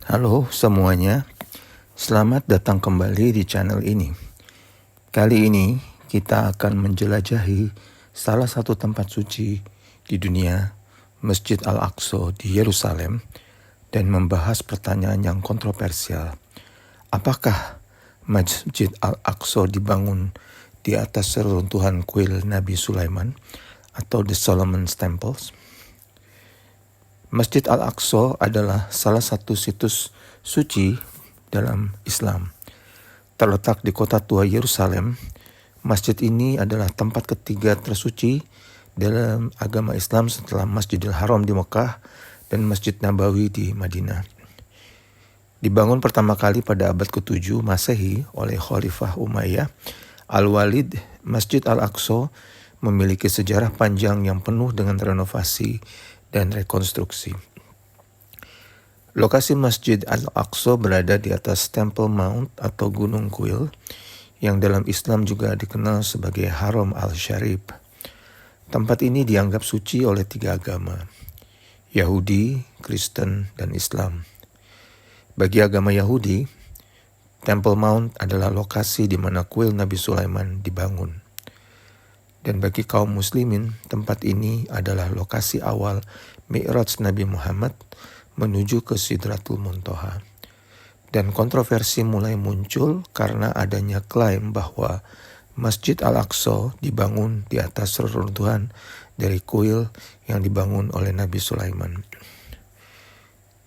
Halo semuanya, selamat datang kembali di channel ini. Kali ini kita akan menjelajahi salah satu tempat suci di dunia, Masjid Al-Aqsa di Yerusalem, dan membahas pertanyaan yang kontroversial. Apakah Masjid Al-Aqsa dibangun di atas reruntuhan kuil Nabi Sulaiman atau The Solomon's Temples? Masjid Al-Aqsa adalah salah satu situs suci dalam Islam. Terletak di kota tua Yerusalem, masjid ini adalah tempat ketiga tersuci dalam agama Islam setelah Masjidil Haram di Mekah dan Masjid Nabawi di Madinah. Dibangun pertama kali pada abad ke-7 Masehi oleh Khalifah Umayyah Al-Walid, Masjid Al-Aqsa memiliki sejarah panjang yang penuh dengan renovasi dan rekonstruksi. Lokasi Masjid Al-Aqsa berada di atas Temple Mount atau Gunung Kuil, yang dalam Islam juga dikenal sebagai Haram Al-Sharif. Tempat ini dianggap suci oleh tiga agama, Yahudi, Kristen, dan Islam. Bagi agama Yahudi, Temple Mount adalah lokasi di mana kuil Nabi Sulaiman dibangun. Dan bagi kaum muslimin, tempat ini adalah lokasi awal Mi'raj Nabi Muhammad menuju ke Sidratul Muntaha. Dan kontroversi mulai muncul karena adanya klaim bahwa Masjid Al-Aqsa dibangun di atas reruntuhan dari kuil yang dibangun oleh Nabi Sulaiman.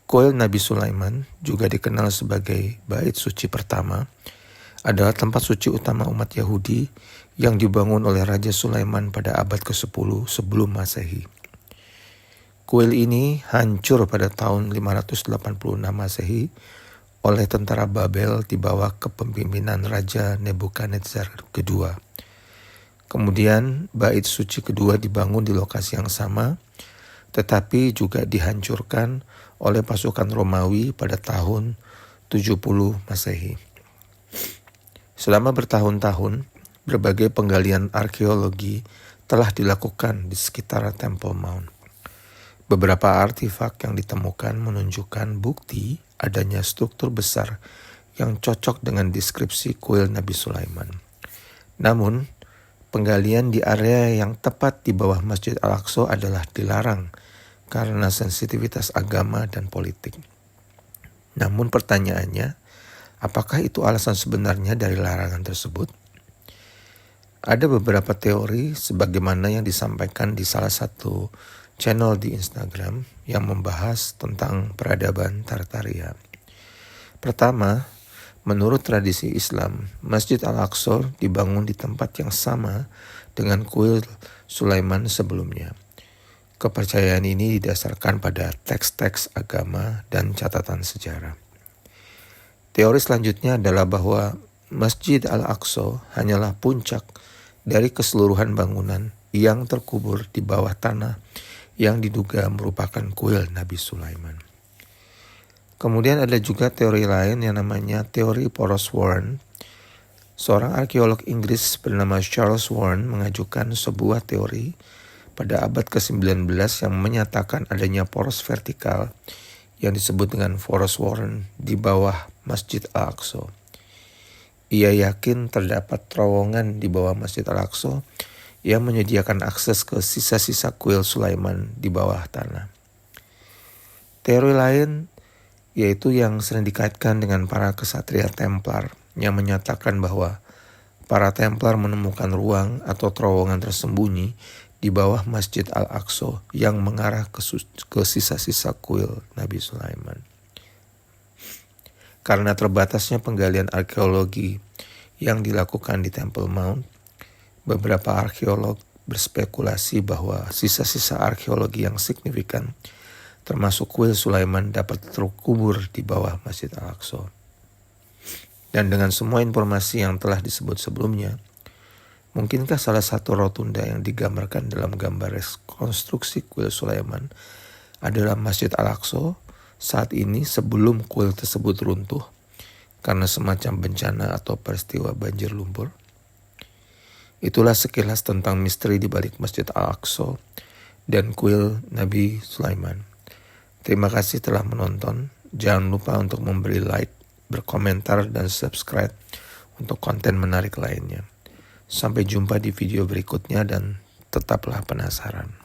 Kuil Nabi Sulaiman, juga dikenal sebagai Bait Suci Pertama, adalah tempat suci utama umat Yahudi yang dibangun oleh Raja Sulaiman pada abad ke-10 sebelum Masehi. Kuil ini hancur pada tahun 586 Masehi oleh tentara Babel di bawah kepemimpinan Raja Nebukadnezar kedua. Kemudian bait suci kedua dibangun di lokasi yang sama, tetapi juga dihancurkan oleh pasukan Romawi pada tahun 70 Masehi. Selama bertahun-tahun, berbagai penggalian arkeologi telah dilakukan di sekitar Temple Mount. Beberapa artefak yang ditemukan menunjukkan bukti adanya struktur besar yang cocok dengan deskripsi kuil Nabi Sulaiman. Namun, penggalian di area yang tepat di bawah Masjid Al-Aqsa adalah dilarang karena sensitivitas agama dan politik. Namun pertanyaannya, apakah itu alasan sebenarnya dari larangan tersebut? Ada beberapa teori sebagaimana yang disampaikan di salah satu channel di Instagram yang membahas tentang peradaban Tartaria. Pertama, menurut tradisi Islam, Masjid Al-Aqsa dibangun di tempat yang sama dengan kuil Sulaiman sebelumnya. Kepercayaan ini didasarkan pada teks-teks agama dan catatan sejarah. Teori selanjutnya adalah bahwa Masjid Al-Aqsa hanyalah puncak dari keseluruhan bangunan yang terkubur di bawah tanah yang diduga merupakan kuil Nabi Sulaiman. Kemudian ada juga teori lain yang namanya teori poros Warren. Seorang arkeolog Inggris bernama Charles Warren mengajukan sebuah teori pada abad ke-19 yang menyatakan adanya poros vertikal yang disebut dengan poros Warren di bawah Masjid Al-Aqsa. Ia yakin terdapat terowongan di bawah Masjid Al-Aqsa yang menyediakan akses ke sisa-sisa kuil Sulaiman di bawah tanah. Teori lain yaitu yang sering dikaitkan dengan para kesatria Templar yang menyatakan bahwa para Templar menemukan ruang atau terowongan tersembunyi di bawah Masjid Al-Aqsa yang mengarah ke sisa-sisa kuil Nabi Sulaiman. Karena terbatasnya penggalian arkeologi yang dilakukan di Temple Mount, beberapa arkeolog berspekulasi bahwa sisa-sisa arkeologi yang signifikan, termasuk kuil Sulaiman, dapat terkubur di bawah Masjid Al-Aqsa. Dan dengan semua informasi yang telah disebut sebelumnya, mungkinkah salah satu rotunda yang digambarkan dalam gambar rekonstruksi kuil Sulaiman adalah Masjid Al-Aqsa saat ini sebelum kuil tersebut runtuh karena semacam bencana atau peristiwa banjir lumpur? Itulah sekilas tentang misteri di balik Masjid Al-Aqsa dan kuil Nabi Sulaiman. Terima kasih telah menonton Jangan lupa untuk memberi like, berkomentar, dan subscribe untuk konten menarik lainnya. Sampai jumpa di video berikutnya dan tetaplah penasaran.